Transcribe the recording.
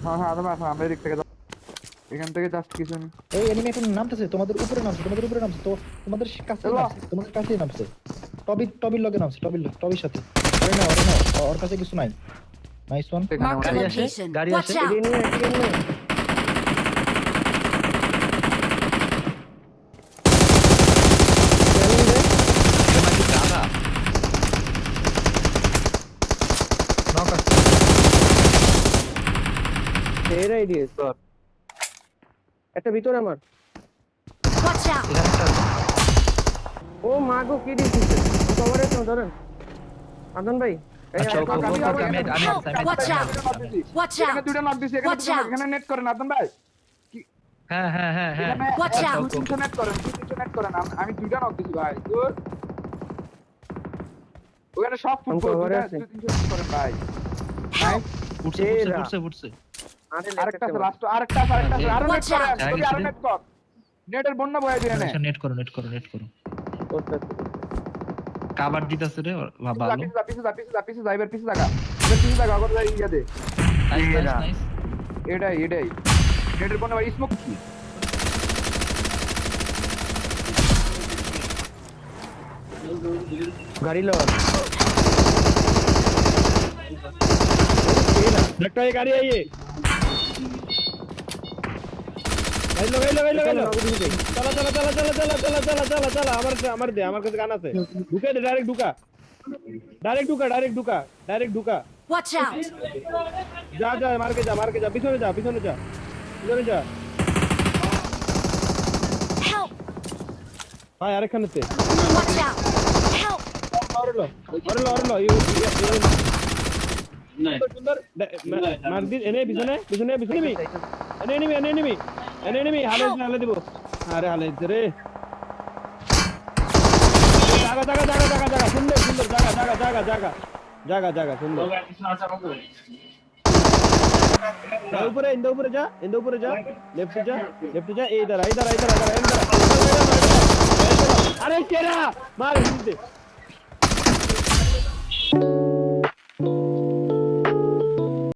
হ্যাঁ হ্যাঁ আদম আসো, আমরা এদিক থেকে এখান থেকে জাস্ট কিছু এই এনিমি এখন নামতেছে তোমাদের উপরে, নামছে তোমাদের উপরে, নামছে তো তোমাদের কাছেই এলো। নামছে, তোমাদের কাছেই নামছে। টবির লগে নামছে, টবির সাথে। ওরে না, ওর কাছে কিছু নাই। Nice one. এখানে Marked a গাড়ি আসে, location. গাড়ি Watch আসে। out! নাকি গাধা নক আছে। এর আইডিয়া স্যার একটা ভিতরে আমার। Watch out! এখানে একটা আছে। ও মা গো কি দিছিস কভারে তো ধরেন আদন ভাই। এই আচ্ছা, একটা ওকে, গাড়ি ওকে, আবার আমি এখানে। Help! Watch out! Watch এখানে out! দুইটা নক দিছি, এখানে Watch দুটো knock, out! এখানে নেট করেন আদম ভাই। হ্যাঁ হ্যাঁ হ্যাঁ হ্যাঁ। এখানে Watch এক, out! দুই, তিনশো নেট করেন, দুই, তিনশো নেট করেন। আমি দুইটা নক দিছি ভাই। তোর ওখানে সব আমি ফুটবল cover এ দুইটা, আছি। দুই, তিনশো নেট করেন ভাই। Help! উঠছে এরা। উঠছে। আরে আরেকটা আছে, লেফট লাস্ট আরেকটা আছে, আরো নেট Watch করেন, out! যদি আরো নেট কর। নেটের বন্যা বয়ে দিয়ে নে। আচ্ছা, নেট করো। করতে কাভার দিতেছে রে ভালো। পিছে যা, এবার পিছে থাকা। এবার পিছে থাকা, আবার যাই ইয়া দে। নাইস। এটাই। নেটের বন্যা ভাই, স্মোক কি? গাড়ি লওয়ার लगता है गाड़ी आई है গাইলো চলা আমার দে আমার কাছে গান আছে ঢুকে দে ডাইরেক্ট ঢুকা Watch out! যা মার্কে যা পিছনে যা Help! ভাই আরেকখানেতে Watch out! Help! অরলো সুন্দর মার্ক দিন এনে পিছনে এনিমি হালে দিব আরে হালে রে জায়গা সুন্দর জায়গা সুন্দর উপরে যা লেফটে যা এই দাঁড়া আরে কেরা মার